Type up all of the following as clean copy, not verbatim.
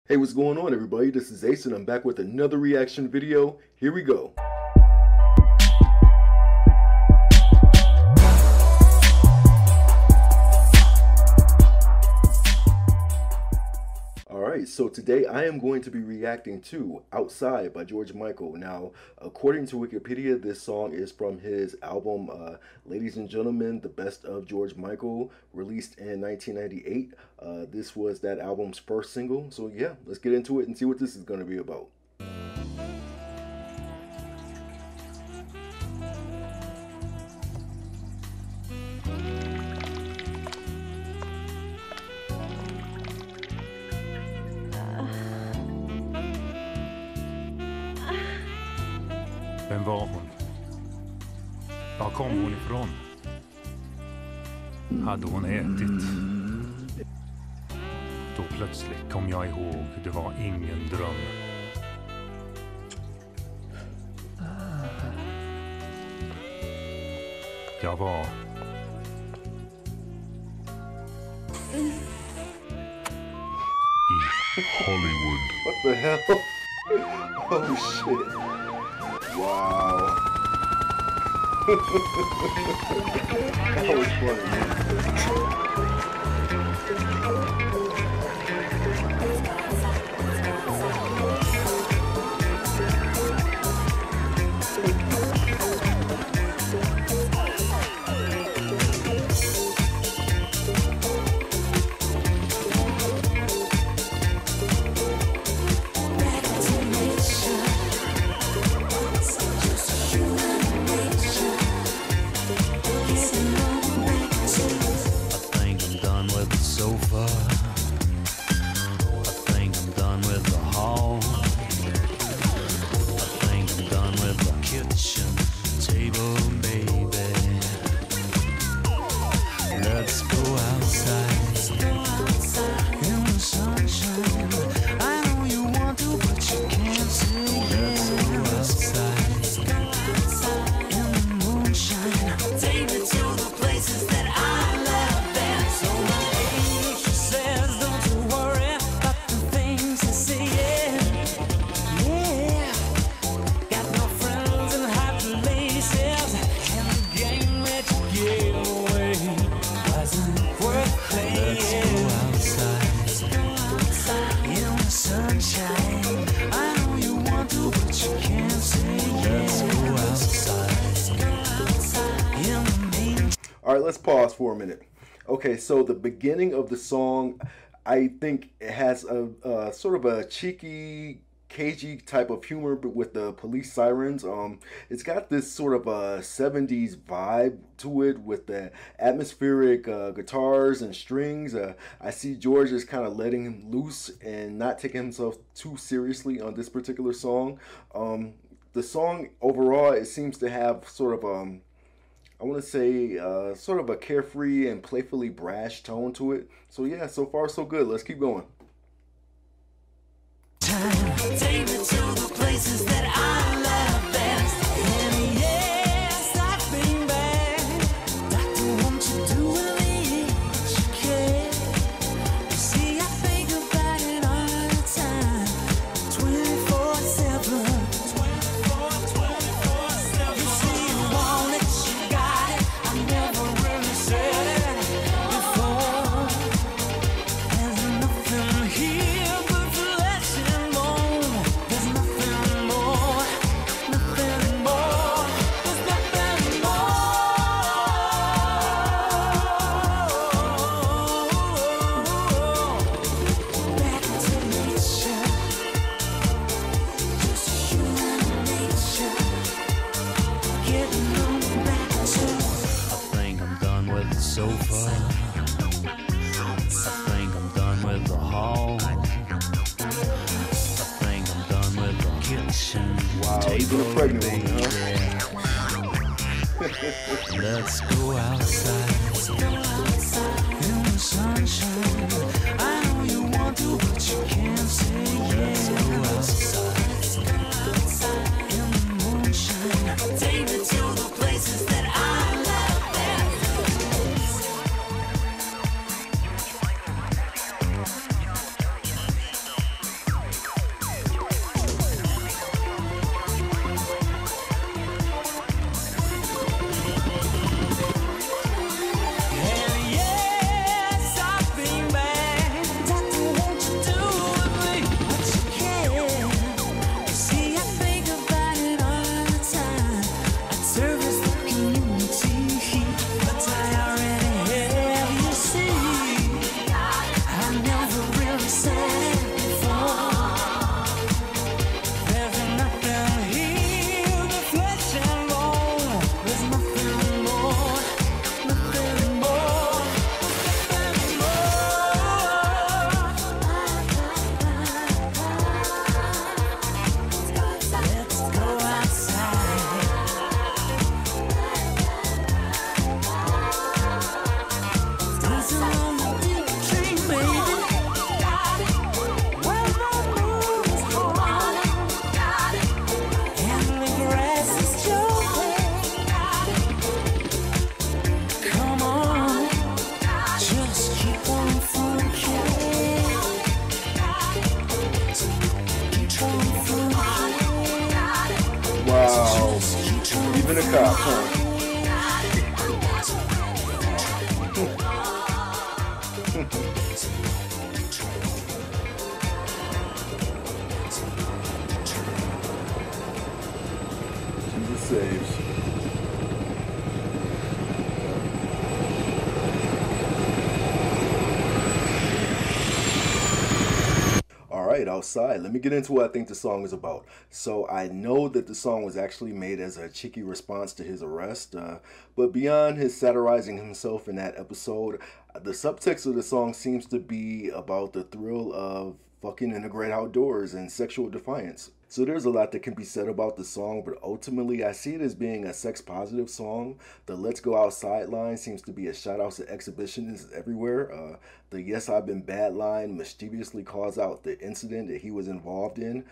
Hey, what's going on, everybody? This is Ace and I'm back with another reaction video. Here we go. Alright, so today I am going to be reacting to Outside by George Michael. Now, according to Wikipedia, this song is from his album, Ladies and Gentlemen, The Best of George Michael, released in 1998. This was that album's first single. So yeah, let's get into it and see what this is going to be about. Vem var hon? Var kom hon ifrån? Hade hon ätit? Då plötsligt kom jag ihåg, det var ingen dröm. Jag var i Hollywood. What the hell? Oh shit. Wow. That was funny. Alright, let's pause for a minute. Okay, so the beginning of the song, I think it has a sort of a cheeky, cagey type of humor, but with the police sirens. It's got this sort of a 70s vibe to it with the atmospheric guitars and strings. I see George is kind of letting him loose and not taking himself too seriously on this particular song. The song overall, it seems to have sort of I want to say sort of a carefree and playfully brash tone to it. So yeah, so far so good. Let's keep going. Take me to the places that I love best. And yes, I've been back. Doctor, won't you do with me what you can? You see, I think about it all the time. 24/7. 24/7. You see, you want it, you got it. I never really said it before. There's nothing here but flesh and bone. There's nothing more, nothing more. There's nothing more. Back to nature, just human nature. Getting on back to. I think I'm done with the sofa. I think I'm done with the hall. I think I'm done with the kitchen Wow, he's table, a pregnant one, baby. Let's go outside in the sunshine. I know you want to, but you can't say yes. Let's go outside in the moonshine. Take me to the places that I love best. Even a cop, huh? Jesus saves. Alright, outside. Let me get into what I think the song is about. So I know that the song was actually made as a cheeky response to his arrest, but beyond his satirizing himself in that episode, the subtext of the song seems to be about the thrill of fucking in the great outdoors and sexual defiance. So there's a lot that can be said about the song, but ultimately I see it as being a sex positive song. The "Let's Go Outside" line seems to be a shout out to exhibitionists everywhere. The "Yes, I've been bad" line mischievously calls out the incident that he was involved in.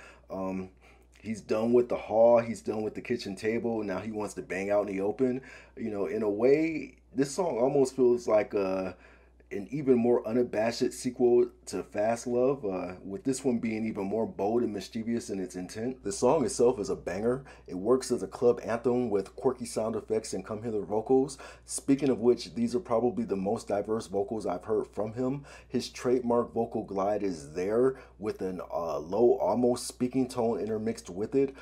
He's done with the hall, he's done with the kitchen table, now he wants to bang out in the open. You know, in a way, this song almost feels like an even more unabashed sequel to Fast Love, with this one being even more bold and mischievous in its intent. The song itself is a banger. It works as a club anthem with quirky sound effects and come hither vocals. Speaking of which, these are probably the most diverse vocals I've heard from him. His trademark vocal glide is there with an low, almost speaking tone intermixed with it.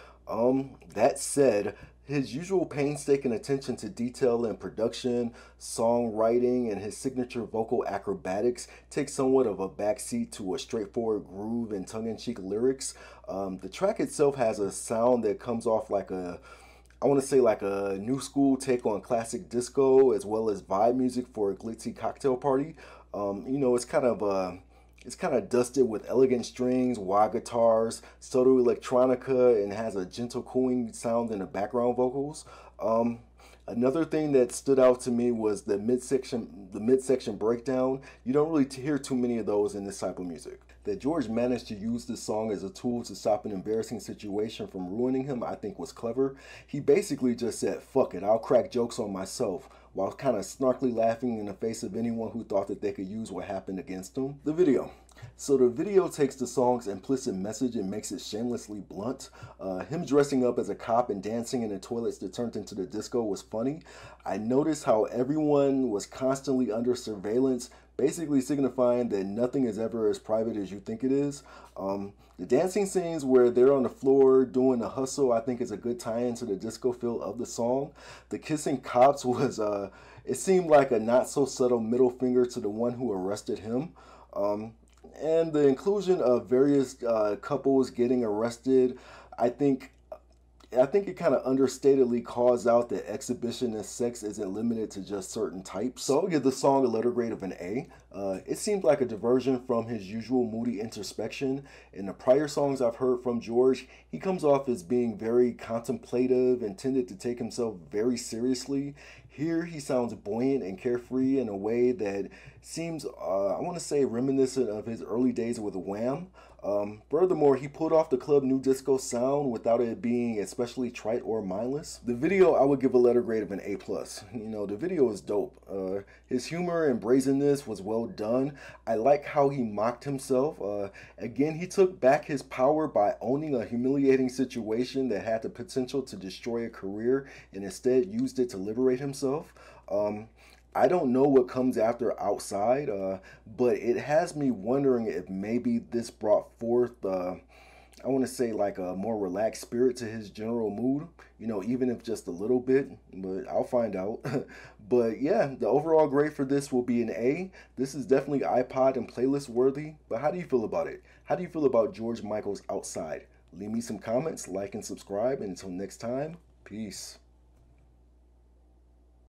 That said, his usual painstaking attention to detail and production, songwriting, and his signature vocal acrobatics takes somewhat of a backseat to a straightforward groove and tongue-in-cheek lyrics. The track itself has a sound that comes off like I want to say like a new school take on classic disco, as well as vibe music for a glitzy cocktail party. It's kind of dusted with elegant strings, wah guitars, subtle electronica, and has a gentle cooing sound in the background vocals. Another thing that stood out to me was the midsection breakdown. You don't really hear too many of those in this type of music. That George managed to use this song as a tool to stop an embarrassing situation from ruining him, I think was clever. He basically just said, "Fuck it, I'll crack jokes on myself," while kind of snarkily laughing in the face of anyone who thought that they could use what happened against him. The video. So the video takes the song's implicit message and makes it shamelessly blunt. Him dressing up as a cop and dancing in the toilets that turned into the disco was funny. I noticed how everyone was constantly under surveillance, basically signifying that nothing is ever as private as you think it is. The dancing scenes where they're on the floor doing the hustle, I think is a good tie-in to the disco feel of the song. The kissing cops was, it seemed like a not so subtle middle finger to the one who arrested him. And the inclusion of various couples getting arrested, I think it kind of understatedly calls out that exhibitionist sex isn't limited to just certain types. So I'll give the song a letter grade of an A. It seemed like a diversion from his usual moody introspection. In the prior songs I've heard from George, he comes off as being very contemplative and tended to take himself very seriously. Here he sounds buoyant and carefree in a way that seems, I want to say, reminiscent of his early days with Wham. Furthermore, he pulled off the club new disco sound without it being especially trite or mindless. The video, I would give a letter grade of an A+. You know, the video is dope. His humor and brazenness was well done. I like how he mocked himself. Again, he took back his power by owning a humiliating situation that had the potential to destroy a career and instead used it to liberate himself. I don't know what comes after Outside, but it has me wondering if maybe this brought forth, I want to say, like a more relaxed spirit to his general mood, you know, even if just a little bit, but I'll find out. But yeah, the overall grade for this will be an A. This is definitely iPod and playlist worthy, but how do you feel about it? How do you feel about George Michael's Outside? Leave me some comments, like and subscribe, and until next time, peace.